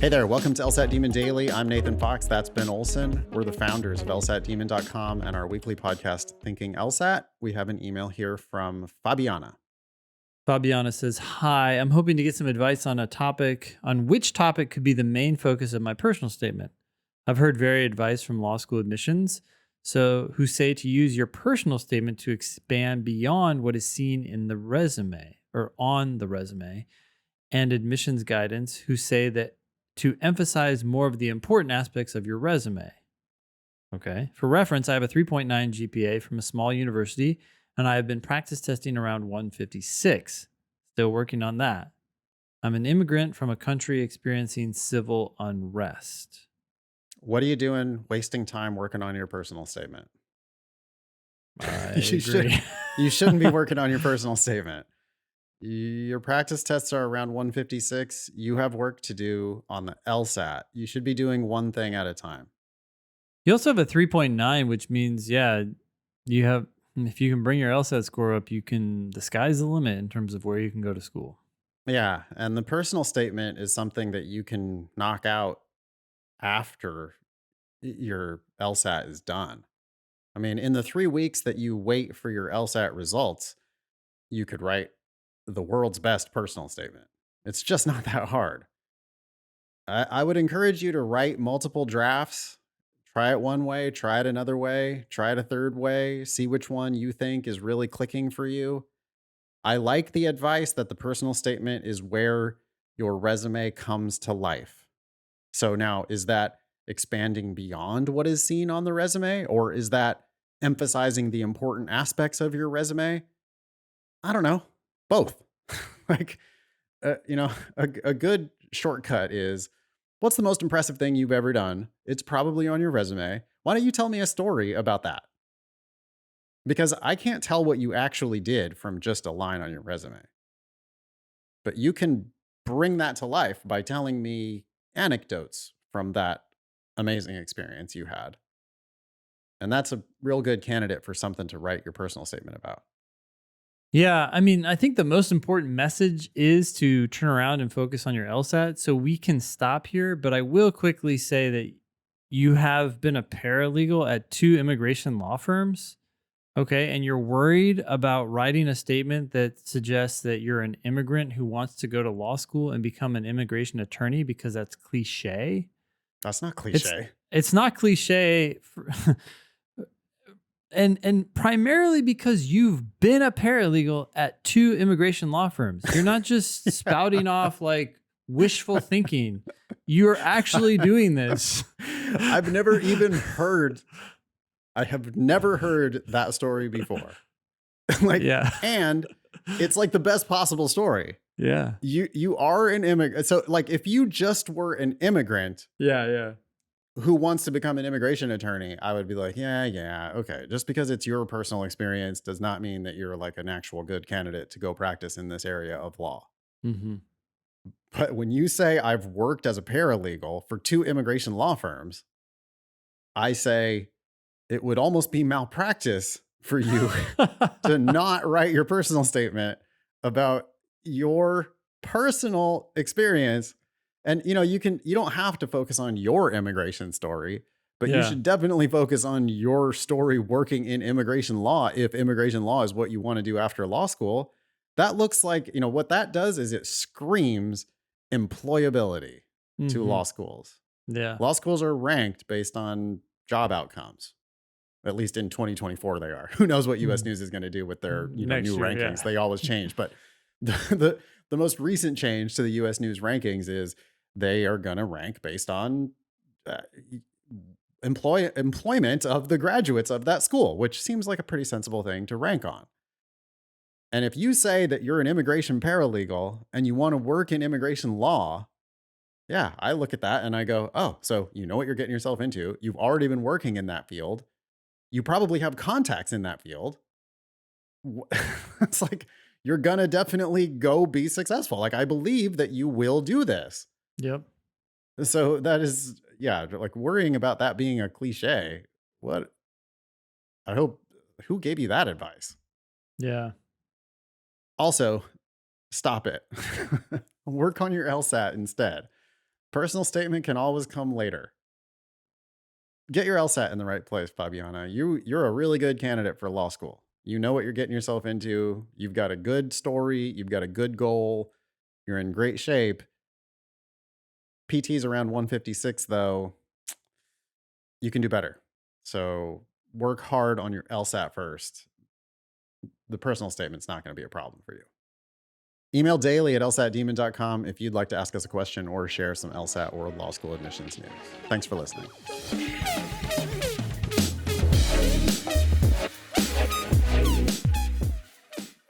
Hey there, welcome to LSAT Demon Daily. I'm Nathan Fox. That's Ben Olson. We're the founders of LSATdemon.com and our weekly podcast, Thinking LSAT. We have an email here from Fabiana. Fabiana says, "Hi, I'm hoping to get some advice on which topic could be the main focus of my personal statement. I've heard varied advice from law school admissions, who say to use your personal statement to expand beyond what is seen in the resume or on the resume, and admissions guidance who say that to emphasize more of the important aspects of your resume. Okay. For reference, I have a 3.9 GPA from a small university, and I have been practice testing around 156. Still working on that. I'm an immigrant from a country experiencing civil unrest." What are you doing wasting time working on your personal statement? I You agree. you shouldn't be working on your personal statement. Your practice tests are around 156. You have work to do on the LSAT. You should be doing one thing at a time. You also have a 3.9, which means, if you can bring your LSAT score up, the sky's the limit in terms of where you can go to school. Yeah, and the personal statement is something that you can knock out after your LSAT is done. I mean, in the 3 weeks that you wait for your LSAT results, you could write the world's best personal statement. It's just not that hard. I would encourage you to write multiple drafts. Try it one way, try it another way, try it a third way, see which one you think is really clicking for you. I like the advice that the personal statement is where your resume comes to life. So now, is that expanding beyond what is seen on the resume, or is that emphasizing the important aspects of your resume? I don't know. Both. like, a good shortcut is, what's the most impressive thing you've ever done? It's probably on your resume. Why don't you tell me a story about that? Because I can't tell what you actually did from just a line on your resume. But you can bring that to life by telling me anecdotes from that amazing experience you had. And that's a real good candidate for something to write your personal statement about. Yeah, I mean, I think the most important message is to turn around and focus on your LSAT. So we can stop here, but I will quickly say that you have been a paralegal at 2 immigration law firms. Okay. And you're worried about writing a statement that suggests that you're an immigrant who wants to go to law school and become an immigration attorney because that's cliche. That's not It's cliche. it's not cliche and primarily because you've been a paralegal at 2 immigration law firms. You're not just spouting off like wishful thinking. You're actually doing this. I have never heard that story before. Yeah. And it's like the best possible story. Yeah. You are an immigrant. So like, if you just were an immigrant Yeah. who wants to become an immigration attorney, I would be like, yeah, okay. Just because it's your personal experience does not mean that you're like an actual good candidate to go practice in this area of law. Mm-hmm. But when you say I've worked as a paralegal for 2 immigration law firms, I say it would almost be malpractice for you to not write your personal statement about your personal experience. And you don't have to focus on your immigration story, but you Yeah. should definitely focus on your story working in immigration law. If immigration law is what you want to do after law school, that looks like, what that does is it screams employability to Mm-hmm. law schools. Yeah. Law schools are ranked based on job outcomes. At least in 2024, they are. Who knows what U.S. News is going to do with their Next new year, rankings? yeah. They always change. But the most recent change to the U.S. News rankings is they are going to rank based on employment of the graduates of that school, which seems like a pretty sensible thing to rank on. And if you say that you're an immigration paralegal and you want to work in immigration law, yeah, I look at that and I go, oh, so you know what you're getting yourself into. You've already been working in that field. You probably have contacts in that field. It's like, you're going to definitely go be successful. Like, I believe that you will do this. Yep. So that is, yeah, like worrying about that being a cliche. What? I hope, who gave you that advice? Yeah. Also, stop it. Work on your LSAT instead. Personal statement can always come later. Get your LSAT in the right place, Fabiana. You're a really good candidate for law school. You know what you're getting yourself into. You've got a good story, you've got a good goal, you're in great shape. PT's around 156 though. You can do better. So work hard on your LSAT first. The personal statement's not going to be a problem for you. Email daily at lsatdemon.com if you'd like to ask us a question or share some LSAT or law school admissions news. Thanks for listening.